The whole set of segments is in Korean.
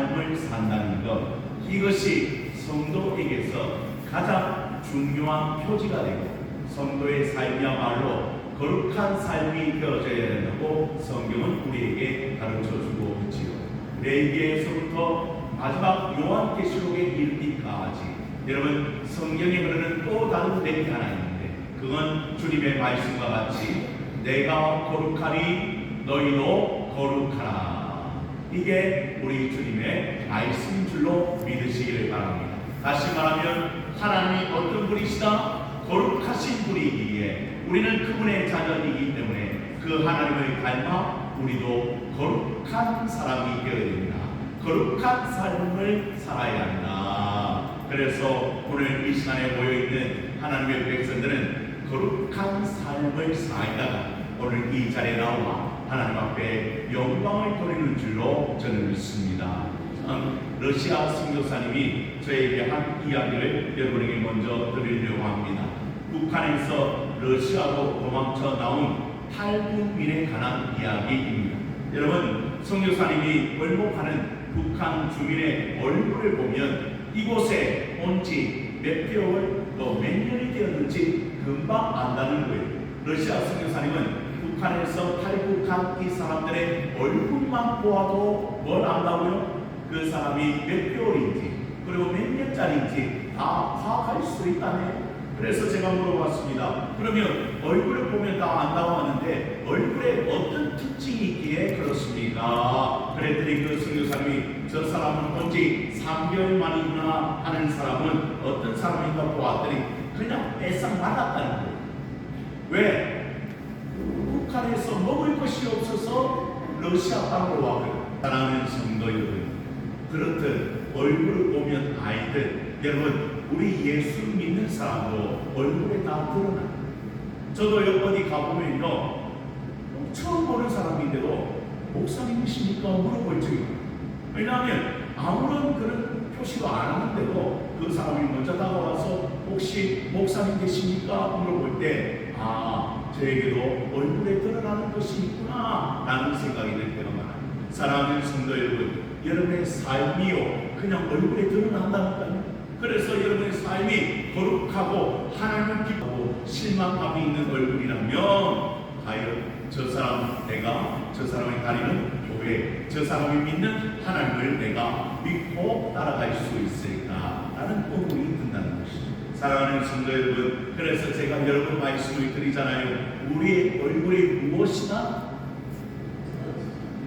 삶을 산다는 것, 이것이 성도에게서 가장 중요한 표지가 되고 성도의 삶이야말로 거룩한 삶이 되어져야 된다고 성경은 우리에게 가르쳐주고 있지요. 레위기에서부터 마지막 요한계시록에 이르기까지 여러분 성경에 흐르는 또 다른 내용이 하나 있는데 그건 주님의 말씀과 같이 내가 거룩하니 너희도 거룩하라. 이게 우리 주님의 말씀인 줄로 믿으시기를 바랍니다. 다시 말하면 하나님이 어떤 분이시다? 거룩하신 분이기에 우리는 그분의 자녀이기 때문에 그 하나님을 닮아 우리도 거룩한 사람이 되어야 됩니다. 거룩한 삶을 살아야 한다. 그래서 오늘 이 시간에 모여있는 하나님의 백성들은 거룩한 삶을 살다가 오늘 이 자리에 나와 하나님 앞에 영광을 돌리는 줄로 저는 믿습니다. 러시아 선교사님이 저에게 한 이야기를 여러분에게 먼저 드리려고 합니다. 북한에서 러시아로 도망쳐 나온 탈북민에 관한 이야기입니다. 여러분, 선교사님이 월목하는 북한 주민의 얼굴을 보면 이곳에 온 지 몇 개월 또 몇 년이 되었는지 금방 안다는 거예요. 러시아 선교사님은 북한에서 탈북한 이 사람들의 얼굴만 보아도 뭘 안다고요? 그 사람이 몇 개월인지 그리고 몇 년짜리인지 다 파악할 수 있다네요. 그래서 제가 물어봤습니다. 그러면 얼굴을 보면 다 안다고 하는데 얼굴에 어떤 특징이 있기에 그렇습니까? 그랬더니 그 선교사님이 저 사람은 온지 3개월 만이구나 하는 사람은 어떤 사람인가 보았더니 그냥 빼싹 말랐다는 거예요. 왜? 북한에서 먹을 것이 없어서 러시아 땅으로 와요. 사랑하는 성도 여러분, 그렇듯 얼굴을 보면 아이들 여러분 우리 예수 믿는 사람도 얼굴에 다 드러나. 저도 어디 가보면요 처음 보는 사람인데도 목사님이십니까? 물어볼 적이 있어요. 왜냐하면 아무런 그런 표시도 안 하는데도 그 사람이 먼저 다가와서 혹시 목사님 되십니까? 물어볼 때 저에게도 얼굴에 드러나는 것이 있구나 라는 생각이 들 때가 많아요. 사랑하는 성도 여러분, 여러분의 삶이요 그냥 얼굴에 드러난다니까요. 그래서 여러분의 삶이 거룩하고 하나님을 기뻐하고 실망감이 있는 얼굴이라면 과연 저 사람 내가 저 사람의 다리는 교회 저 사람이 믿는 하나님을 내가 믿고 따라갈 수 있을까 라는 의문이 든다는 것이죠. 사랑하는 성도 여러분, 그래서 제가 여러 번 말씀을 드리잖아요. 우리의 얼굴이 무엇이나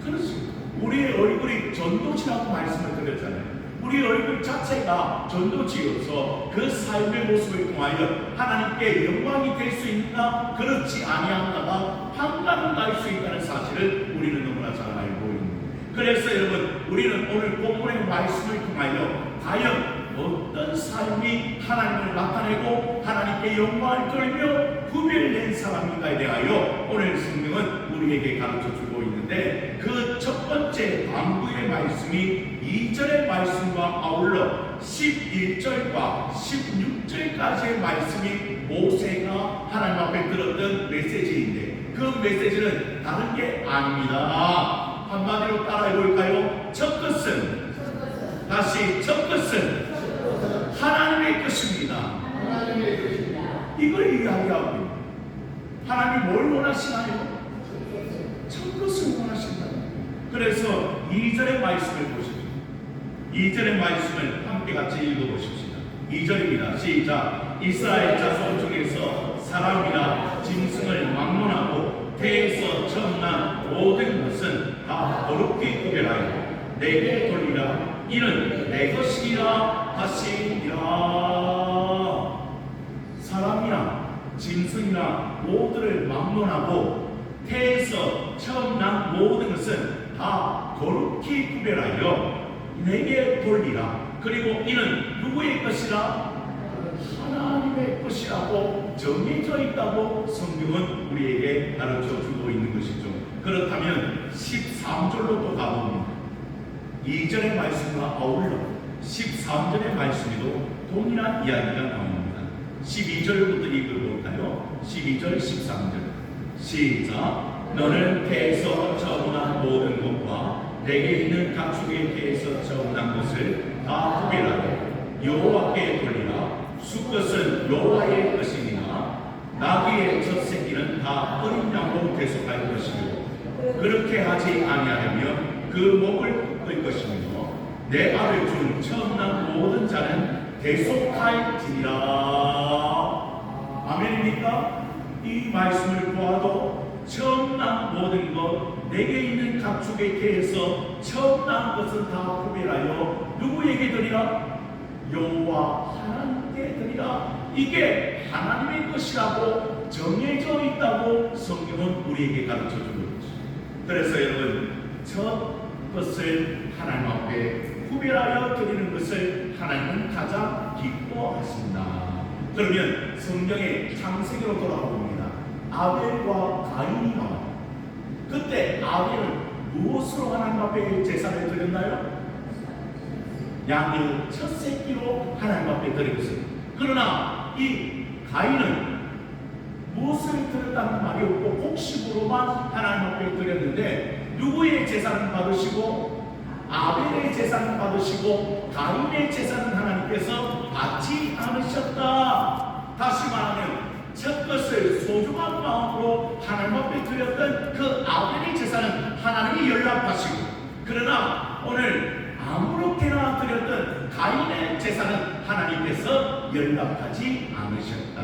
그렇습니다. 우리의 얼굴이 전도지라고 말씀을 드렸잖아요. 우리 얼굴 자체가 전도지여서 그 삶의 모습을 통하여 하나님께 영광이 될 수 있는가 그렇지 아니한가가 판단을 날 수 있다는 사실을 우리는 너무나 잘 알고 있습니다. 그래서 여러분 우리는 오늘 본문의 말씀을 통하여 과연 어떤 삶이 하나님을 나타내고 하나님께 영광을 돌리며 구별된 사람인가에 대하여 오늘 성경은 우리에게 가르쳐주고 있는데 그 첫 번째 강구의 말씀이 2절의 말씀과 아울러 11절과 16절까지의 말씀이 모세가 하나님 앞에 들었던 메시지인데 그 메시지는 다른 게 아닙니다. 한마디로 따라해 볼까요? 첫 것은 다시 첫 것은 하나님의 것입니다. 이걸 이야기하고 있습니다. 하나님이 뭘 원하시나요? 첫 것을 원하신다. 그래서 2절의 말씀을 보십시오. 2절의 말씀을 함께 같이 읽어보십시오. 2절입니다. 시작. 이스라엘 자손 중에서 사람이나 짐승을 막론하고 태에서 처음 난 모든 것은 다 거룩히 구별하여 내게 돌리라. 이는 내 것이라 하시니라. 사람이나 짐승이나 모두를 막론하고 태에서 처음 난 모든 것은 다 거룩히 구별하여 내게 돌리라. 그리고 이는 누구의 것이라? 하나님의 것이라고 정해져 있다고 성경은 우리에게 가르쳐주고 있는 것이죠. 그렇다면 13절로 또 가봅니다. 2절의 말씀과 아울러 13절의 말씀에도 동일한 이야기가 나옵니다. 12절부터 읽어볼까요? 12절, 13절 시작. 너는 태에서 처음 난 모든 것과 내게 있는 가축의 개에서 처음난 것을 다 구별하여 여호와께 돌리라. 수것은 여호와의 것이니라. 나귀의 첫 새끼는 다 어린 양으로 대속할 것이요 그렇게 하지 아니하려면 그 목을 끌 것이며 내 아들 중 처음 난 모든 자는 대속할지니라. 아멘입니까? 이 말씀을 보아도 처음 난 모든 것, 내게 있는 가축의 개에서 처음 난 것은 다 구별하여 누구에게 드리라? 여호와 하나님께 드리라. 이게 하나님의 것이라고 정해져 있다고 성경은 우리에게 가르쳐 주는 것이죠. 그래서 여러분, 첫 것을 하나님 앞에 구별하여 드리는 것을 하나님은 가장 기뻐하신다. 그러면 성경의 창세기로 돌아옵니다. 아벨과 가인이 나와요. 그때 아벨은 무엇으로 하나님 앞에 제사를 드렸나요? 양의 첫 새끼로 하나님 앞에 드렸어요. 그러나 이 가인은 무엇을 드렸다는 말이 없고 곡식으로만 하나님 앞에 드렸는데 누구의 제사는 받으시고 아벨의 제사는 받으시고 가인의 제사는 하나님께서 받지 않으셨다. 다시 말하면 첫 것을 소중한 마음으로 하나님 앞에 드렸던 그 아벨의 제사는 하나님이 연락하시고 그러나 오늘 아무렇게나 드렸던 가인의 제사는 하나님께서 연락하지 않으셨다.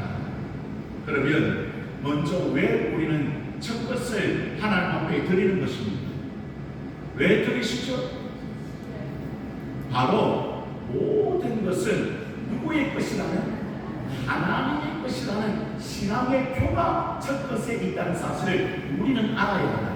그러면 먼저 왜 우리는 첫 것을 하나님 앞에 드리는 것입니까? 왜 드리시죠? 바로 모든 것은 누구의 것이라는? 하나님의 것이라는 신앙의 표가 첫 것에 있다는 사실을 우리는 알아야 한다.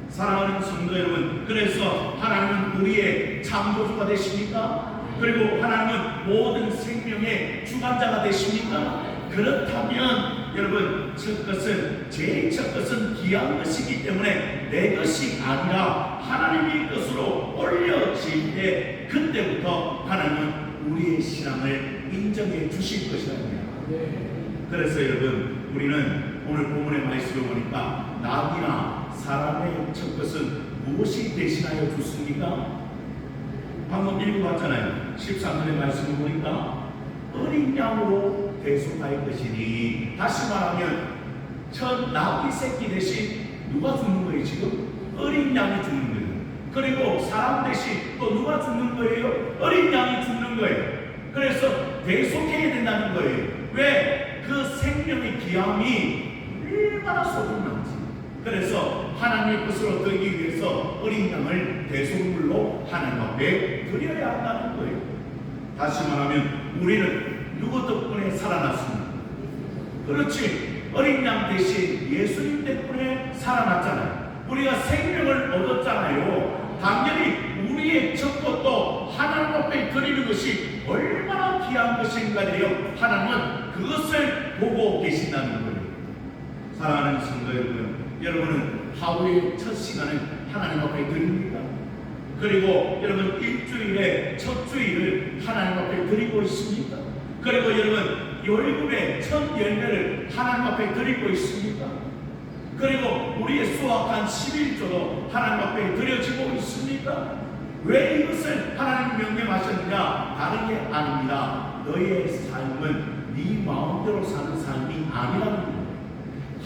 사랑하는 성도 여러분, 그래서 하나님은 우리의 창조주가 되십니까? 그리고 하나님은 모든 생명의 주관자가 되십니까? 그렇다면 여러분, 첫 것은, 제일 첫 것은 귀한 것이기 때문에 내 것이 아니라 하나님의 것으로 올려질 때 그때부터 하나님은 우리의 신앙을 인정해 주실 것이랍니다. 그래서 여러분, 우리는 오늘 본문의 말씀을 보니까 낙이나 사람의 첫 것은 무엇이 대신하여 줬습니까? 방금 읽어봤잖아요. 13절의 말씀을 보니까 어린 양으로 대속할 것이니, 다시 말하면 첫 낙이 새끼 대신 누가 죽는 거예요? 지금 어린 양이 죽는 거예요. 그리고 사람 대신 또 누가 죽는 거예요? 어린 양이 죽는 거예요. 그래서 대속해야 된다는 거예요. 왜? 그 생명의 귀함이 얼마나 소중한지. 그래서 하나님의 것으로 되기 위해서 어린 양을 대속물로 하나님 앞에 드려야 한다는 거예요. 다시 말하면 우리는 누구 덕분에 살아났습니까? 그렇지. 어린 양 대신 예수님 덕분에 살아났잖아요. 우리가 생명을 얻었잖아요. 당연히 우리의 첫 것도 하나님 앞에 드리는 것이 얼마나 귀한 것인가요. 하나님은 그것을 보고 계신다는 거예요. 사랑하는 성도 여러분, 여러분은 하루의 첫 시간을 하나님 앞에 드립니까? 그리고 여러분 일주일의 첫 주일을 하나님 앞에 드리고 있습니까? 그리고 여러분 월급의 첫 열매를 하나님 앞에 드리고 있습니까? 그리고 우리의 수확한 11조도 하나님 앞에 드려지고 있습니까? 왜 이것을 하나님 명령하셨느냐? 다른 게 아닙니다. 너의 삶은 네 마음대로 사는 삶이 아니라는 거예요.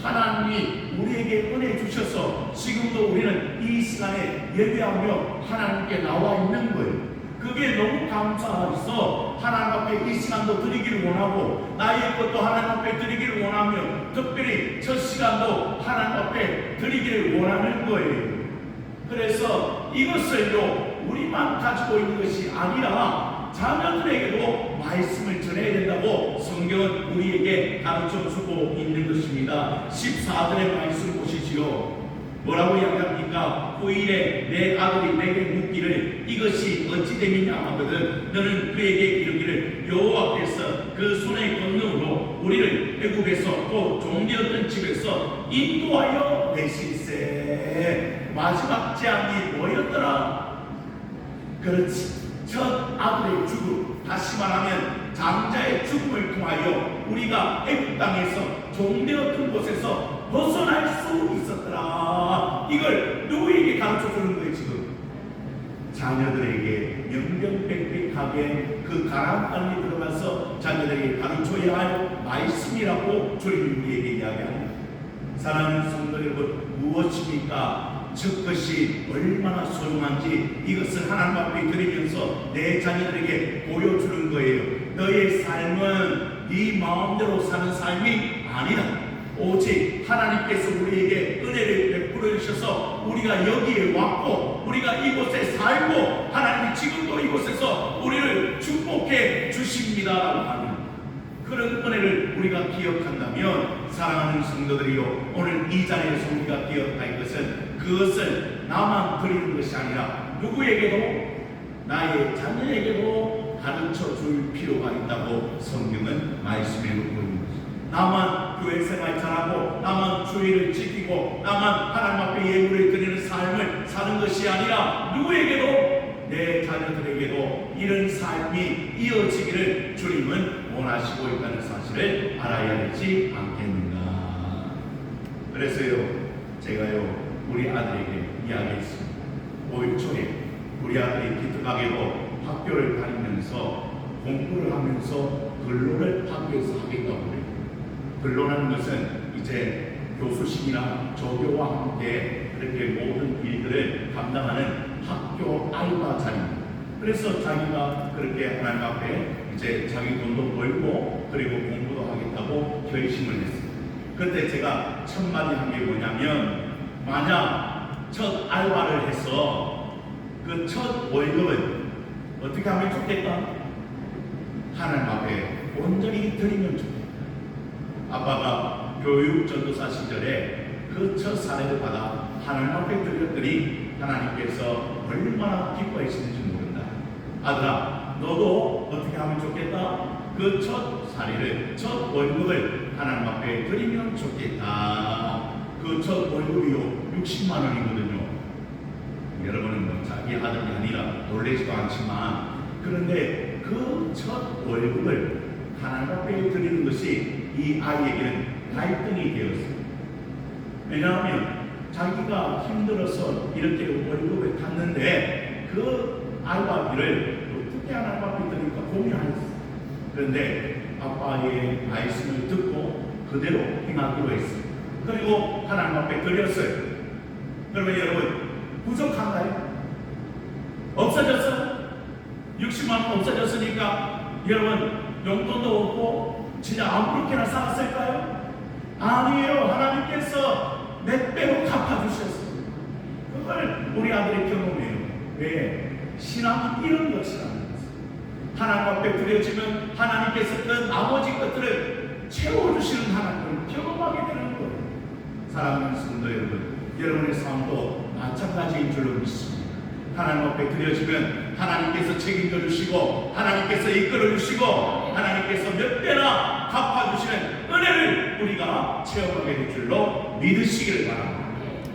하나님이 우리에게 은혜 주셔서 지금도 우리는 이 시간에 예배하며 하나님께 나와 있는 거예요. 그게 너무 감사해서 하나님 앞에 이 시간도 드리기를 원하고 나의 것도 하나님 앞에 드리기를 원하며 특별히 첫 시간도 하나님 앞에 드리기를 원하는 거예요. 그래서 이것을요 우리만 가지고 있는 것이 아니라 자녀들에게도 말씀을 전해야 된다고 성경은 우리에게 가르쳐주고 있는 것입니다. 14절의 말씀 보시지요. 뭐라고 이야기합니까? 후일에 내 아들이 내게 묻기를 이것이 어찌 됨이냐 하거든 너는 그에게 이르기를 여호와께서 그 손의 권능으로 우리를 애굽에서 또 종되었던 집에서 인도하여 내실세. 마지막 재앙이 뭐였더라? 그렇지, 첫 아들의 죽음, 다시 말하면 장자의 죽음을 통하여 우리가 애굽 땅에서 종되었던 곳에서 벗어날 수 있었더라. 이걸 누구에게 가르쳐 주는 거예요? 지금 자녀들에게 명명백백하게 그 가나안 땅에 들어가서 자녀들에게 가르쳐야 할 말씀이라고 주님이 우리에게 이야기합니다. 사랑하는 성도 여러분, 무엇입니까? 첫 것이 얼마나 소중한지 이것을 하나님 앞에 드리면서 내 자녀들에게 보여주는 거예요. 너의 삶은 네 마음대로 사는 삶이 아니다. 오직 하나님께서 우리에게 은혜를 베풀어 주셔서 우리가 여기에 왔고 우리가 이곳에 살고 하나님이 지금도 이곳에서 우리를 축복해 주십니다라고 하는 그런 은혜를 우리가 기억한다면, 사랑하는 성도들이요, 오늘 이 자리에서 우리가 기억할 것은 그것을 나만 드리는 것이 아니라 누구에게도, 나의 자녀에게도 가르쳐 줄 필요가 있다고 성경은 말씀해 놓고 있는 것입니다. 나만 교회 생활 잘하고 나만 주의를 지키고 나만 하나님 앞에 예물을 드리는 삶을 사는 것이 아니라 누구에게도, 내 자녀들에게도 이런 삶이 이어지기를 주님은 원하시고 있다는 사실을 알아야 되지 않겠는가. 그래서요, 제가요 우리 아들에게 이야기했습니다. 5일 초에 우리 아들이 기특하게도 학교를 다니면서 공부를 하면서 근로를 학교에서 하겠다고 그래요. 근로라는 것은 이제 교수직이나 조교와 함께 그렇게 모든 일들을 감당하는 학교 알바 자리입니다. 그래서 자기가 그렇게 하나님 앞에 이제 자기 돈도 벌고 그리고 공부도 하겠다고 결심을 했습니다. 그때 제가 첫 마디 한 게 뭐냐면, 만약 첫 알바를 해서 그 첫 월급은 어떻게 하면 좋겠다? 하나님 앞에 온전히 드리면 좋겠다. 아빠가 교육 전도사 시절에 그 첫 사례를 받아 하나님 앞에 드렸더니 하나님께서 얼마나 기뻐하시는지 모른다. 아들아, 너도 어떻게 하면 좋겠다? 그 첫 사례를, 첫 월급을 하나님 앞에 드리면 좋겠다. 그 첫 월급이요 60만 원이거든요. 여러분은 뭐 자기 아들이 아니라 놀라지도 않지만, 그런데 그 첫 월급을 하나님 앞에 드리는 것이 이 아이에게는 갈등이 되었습니다. 왜냐하면 자기가 힘들어서 이렇게 월급을 탔는데 그 알바비를 어떻게 하나님 앞에 드릴까 고민하였어요. 그런데 아빠의 말씀을 듣고 그대로 행하기로 했어요. 그리고 하나님 앞에 드렸어요. 그러면 여러분, 부족한가요? 없어졌어요? 60만 원 없어졌으니까 여러분 용돈도 없고 진짜 아무렇게나 살았을까요? 아니에요. 하나님께서 몇 배로 갚아주셨어요. 그걸 우리 아들이 경험해요. 왜? 신앙이 이런 것이라는 거죠. 하나님 앞에 드려지면 하나님께서 그 나머지 것들을 채워주시는 하나님을 경험하게 되는 거예요. 사랑하는 성도 여러분, 여러분의 삶도 마찬가지인 줄로 믿습니다. 하나님 앞에 드려지면 하나님께서 책임져 주시고 하나님께서 이끌어 주시고 하나님께서 몇 배나 갚아주시는 은혜를 우리가 체험하게 될 줄로 믿으시기를 바랍니다.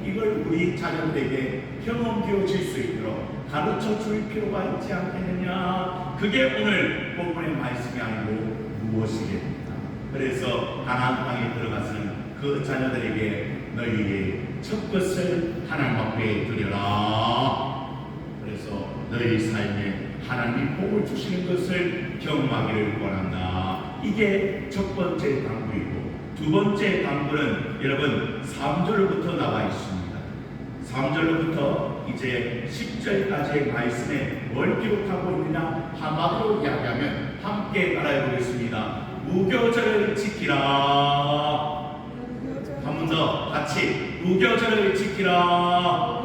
이걸 우리 자녀들에게 경험되어질 수 있도록 가르쳐 줄 필요가 있지 않겠느냐. 그게 오늘 본문의 말씀이 아니고 무엇이겠습니까? 그래서 가나안 땅에 들어가서는 그 자녀들에게 너희의 첫 것을 하나님 앞에 드려라. 그래서 너희 삶에 하나님이 복을 주시는 것을 경험하기를 원한다. 이게 첫 번째 당부이고, 두 번째 당부는 여러분 3절부터 나와 있습니다. 3절부터 이제 10절까지의 말씀에 뭘 기록하고 있느냐, 한마디로 이야기하면 함께 따라해 보겠습니다. 무교절을 지키라. 한 번 더 같이 무교절을 지키라.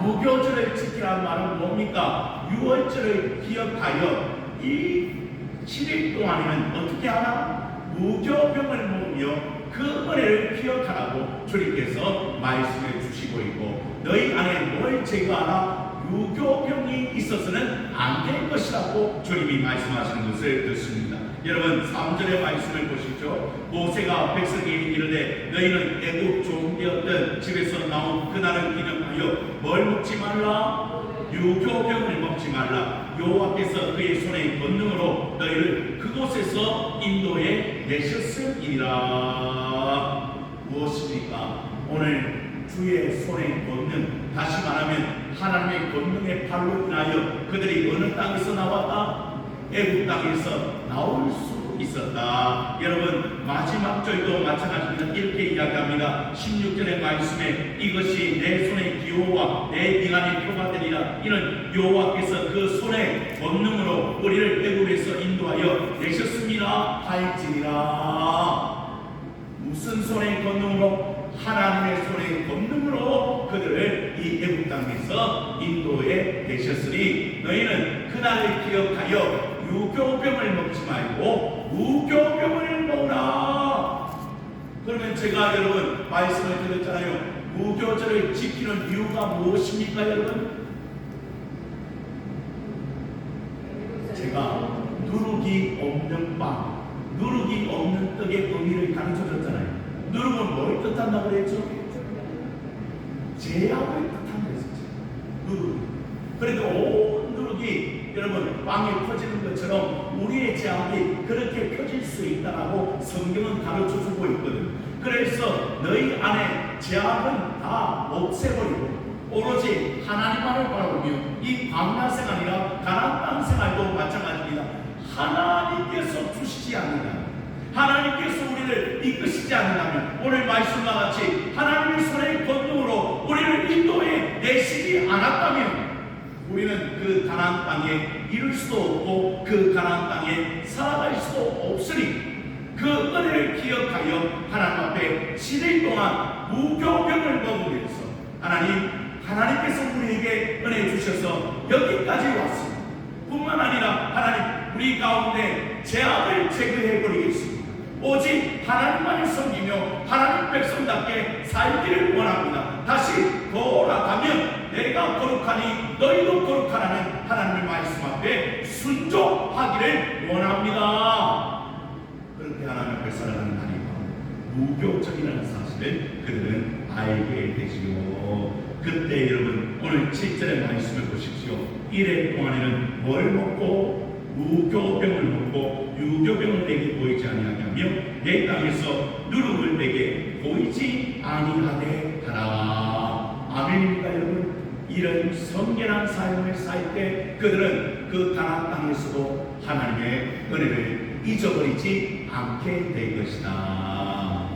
무교절을 지키라는 말은 뭡니까? 6월절을 기억하여 이 7일 동안에는 어떻게 하나? 무교병을 먹으며 그 은혜를 기억하라고 주님께서 말씀해 주시고 있고, 너희 안에 뭘 제거하라? 유교병이 있어서는 안 될 것이라고 주님이 말씀하시는 것을 듣습니다. 여러분 3절의 말씀을 보시죠. 모세가 백성에게 이르되 너희는 애굽 종되었던 집에서 나온 그날을 기념하여 뭘 먹지 말라? 유교병을 먹지 말라. 여호와께서 그의 손의 권능으로 너희를 그곳에서 인도해 내셨음이니라. 무엇입니까? 오늘 주의 손의 권능, 다시 말하면 하나님의 권능의 발로 인하여 그들이 어느 땅에서 나왔다? 애굽 땅에서 나올 수 있었다. 여러분, 마지막 절도 마찬가지입니다. 이렇게 이야기합니다. 16절의 말씀에 이것이 내 손의 기호와 내 빙안의 표가 되리라. 이는 여호와께서 그 손의 권능으로 우리를 애굽에서 인도하여 내셨습니다 할지니라. 무슨 손의 권능으로? 하나님의 손의 권능으로 그들을 이 애굽 땅에서 인도해 내셨으니 너희는 그날을 기억하여 유교병을 먹지 말고 무교병을 먹으라. 그러면 제가 여러분 말씀을 드렸잖아요. 무교절을 지키는 이유가 무엇입니까 여러분? 제가 누룩이 없는 빵, 누룩이 없는 떡의 의미를 가르쳐줬잖아요. 누룩은 뭘 뜻한다고 그랬죠? 제약을 뜻한다고 했었죠. 누룩. 그래도 온 누룩이 여러분 빵에 퍼지는 것처럼 우리의 제약이 그렇게 펴질 수 있다고 성경은 가르쳐주고 있거든. 그래서 너희 안에 제약은 다 없애버리고 오로지 하나님만을 바라보며 이 광야 생활이나 가나안 땅 생활도 마찬가지입니다. 하나님께서 주시지 않는다, 하나님께서 우리를 이끄시지 않는다면, 오늘 말씀과 같이 하나님의 손의 권능으로 우리를 인도해 내시지 않았다면 우리는 그 가나안 땅에 이룰 수도 없고 그 가나안 땅에 살아갈 수도 없으니 그 은혜를 기억하여 하나님 앞에 7일 동안 무교병을 먹으면서 하나님께서 우리에게 은혜 주셔서 여기까지 왔습니다. 뿐만 아니라 하나님 우리 가운데 죄악을 제거해 버리겠습니다. 오직 하나님만을 섬기며 하나님 백성답게 살기를 원합니다. 다시 돌아가면 내가 거룩하니 너희도 거룩하라는 하나님의 말씀 앞에 순종하기를 원합니다. 그렇게 하나님 앞에 살아가는 하나님과 무교적이라는 사실을 그들은 알게 되지요. 그때 여러분 오늘 7절의 말씀을 보십시오. 이래 동안에는 뭘 먹고 무교병을 먹고 유교병을 내게 보이지 아니하며 내 땅에서 누룩을 내게 보이지 아니하게 하라. 아멘입니까 여러분? 이런 성결한 삶을 살 때 그들은 그 가나안 땅에서도 하나님의 은혜를 잊어버리지 않게 될 것이다.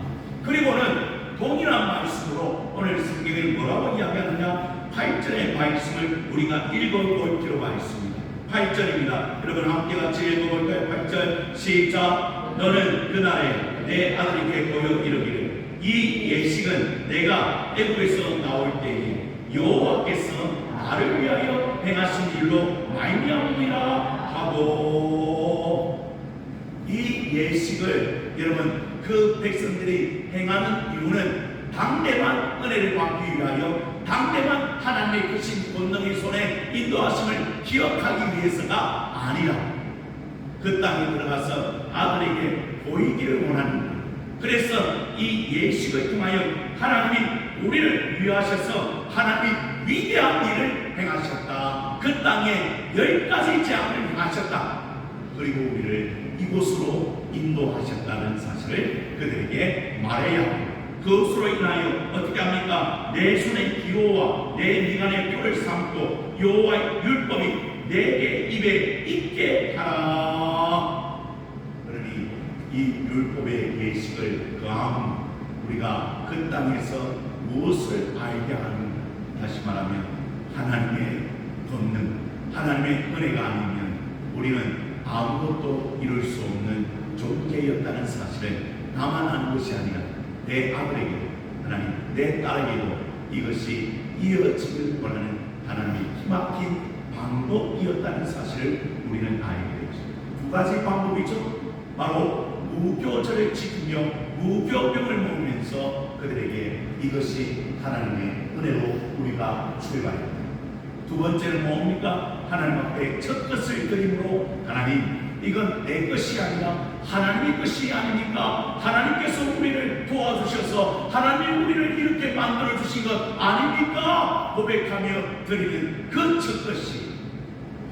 그리고는 동일한 말씀으로 오늘 성경을 뭐라고 이야기하느냐? 8절의 말씀을 우리가 읽어볼 필요가 있습니다. 8절입니다. 여러분 함께 같이 읽어볼까요? 8절 시작. 너는 그날에 내 아들에게 보여 이르기를 이 예식은 내가 애굽에서 나올 때에 여호와께서 나를 위하여 행하신 일로 말미암으리라 하고, 이 예식을 여러분 그 백성들이 행하는 이유는 당대만 은혜를 받기 위하여, 당대만 하나님의 크신 권능의 손에 인도하심을 기억하기 위해서가 아니라 그 땅에 들어가서 아들에게 보이기를 원하는 거예요. 그래서 이 예식을 통하여 하나님이 우리를 위하셔서 하나님이 위대한 일을 행하셨다. 그 땅에 10가지 재앙을 행하셨다. 그리고 우리를 이곳으로 인도하셨다는 사실을 그들에게 말해야 합니다. 그것으로 인하여 어떻게 합니까? 내 손의 기호와 내 미간의 표를 삼고 여호와의 율법이 내게 입에 있게 하라. 그러니 이 율법의 예식을 그함 우리가 그 땅에서 무엇을 알게 하는가? 다시 말하면 하나님의 권능, 하나님의 은혜가 아니면 우리는 아무것도 이룰 수 없는 존재였다는 사실을 나만 아는 것이 아니라 내 아들에게도, 하나님 내 딸에게도 이것이 이어지길 원하는 하나님의 기막힌 방법이었다는 사실을 우리는 알게 되죠. 두 가지 방법이죠. 바로 무교절을 지키며 무교병을 먹으면서 그들에게 이것이 하나님의 은혜로 우리가 출발합니다. 두 번째는 뭡니까? 하나님 앞에 첫 것을 드림으로 하나님 이건 내 것이 아니라 하나님의 것이 아닙니까? 하나님께서 우리를 도와주셔서 하나님 우리를 이렇게 만들어 주신 것 아닙니까? 고백하며 드리는 그 첫 것이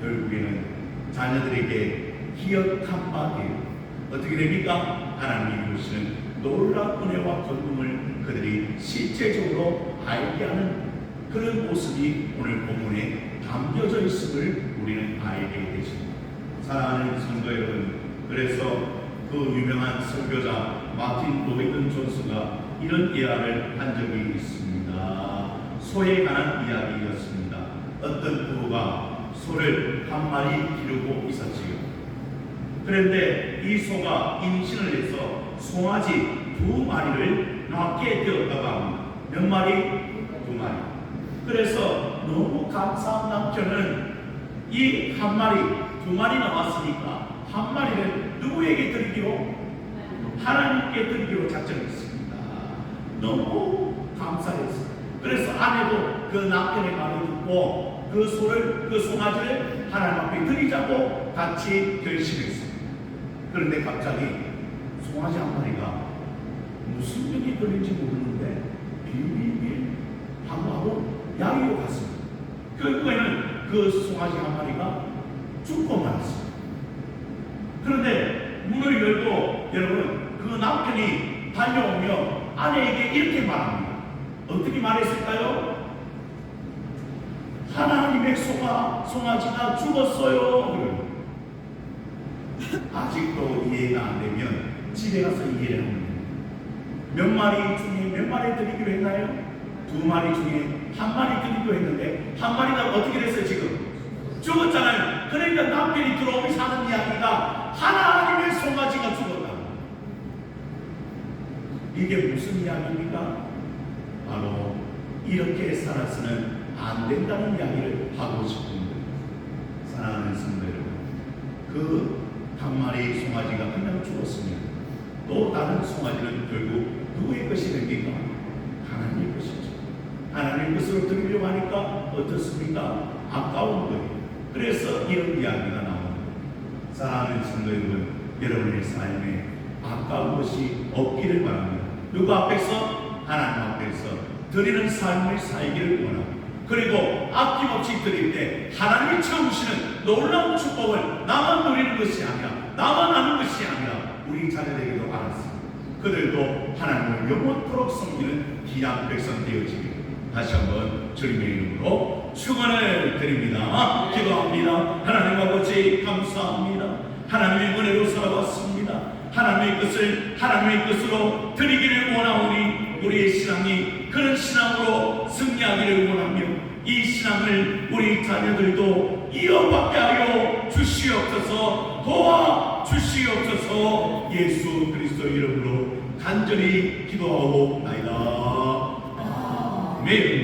결국에는 자녀들에게 기억한 바 되어 어떻게 됩니까? 하나님이 주시는 놀라운 은혜와 권능을 그들이 실제적으로 알게 하는 그런 모습이 오늘 본문에 담겨져 있음을 우리는 알게 되십니다. 사랑하는 성도 여러분, 그래서 그 유명한 설교자 마틴 로이든 존스가 이런 예화를 한 적이 있습니다. 소에 관한 이야기였습니다. 어떤 부부가 소를 한 마리 기르고 있었지요. 그런데 이 소가 임신을 해서 송아지 2마리를 낳게 되었다고 합니다. 몇 마리? 2마리. 그래서 너무 감사한 남편은 이 한 마리, 2마리 나왔으니까 한 마리를 누구에게 드리기로? 하나님께 드리기로 작정했습니다. 너무 감사했어요. 그래서 아내도 그 남편의 말을 듣고 그 소를, 그 송아지를 하나님 앞에 드리자고 같이 결심했어요. 그런데 갑자기 송아지 한 마리가 무슨 병이 걸린지 모르는데 빌빌빌 하고 야기로 갔습니다. 결국에는 그 송아지 한 마리가 죽고 말았습니다. 그런데 문을 열고 여러분, 그 남편이 달려오며 아내에게 이렇게 말합니다. 어떻게 말했을까요? 하나님의 송아지가 죽었어요. 아직도 이해가 안 되면 집에 가서 이해를 합니다. 몇 마리 중에 몇 마리 드리기로 했나요? 2마리 중에 한 마리 드리기로 했는데 한 마리가 어떻게 됐어요? 지금 죽었잖아요. 그러니까 남편이 들어오면서 하는 이야기가 하나님의 송아지가 죽었다. 이게 무슨 이야기입니까? 바로 이렇게 살아서는 안 된다는 이야기를 하고 싶습니다. 사랑하는 성도 여러분, 그 한 마리 송아지가 그냥 죽었으면 또 다른 송아지는 결국 누구의 것이 됩니까? 하나님의 것이죠. 하나님의 것으로 드리려고 하니까 어떻습니까? 아까운 거예요. 그래서 이런 이야기가 나옵니다. 사랑하는 성도 여러분, 여러분의 삶에 아까운 것이 없기를 바랍니다. 누구 앞에서? 하나님 앞에서 드리는 삶을 살기를 원합니다. 그리고 아낌없이 드릴 때 하나님이 채우시는 놀라운 축복을 나만 누리는 것이 아니라, 나만 아는 것이 아니라 우리 자녀에게도 알았습니다. 그들도 하나님을 영원토록 섬기는 귀한 백성 되어지기를 다시 한번 주님의 이름으로 축원을 드립니다. 기도합니다. 하나님 아버지 감사합니다. 하나님의 은혜로 살아왔습니다. 하나님의 것을 하나님의 것으로 드리기를 원하오니 우리의 신앙이 그런 신앙으로 승리하기를 원하며 이 신앙을 우리 자녀들도 이어받게 하여 주시옵소서, 도와 주시옵소서. 예수 그리스도 이름으로 간절히 기도하옵나이다. 아멘.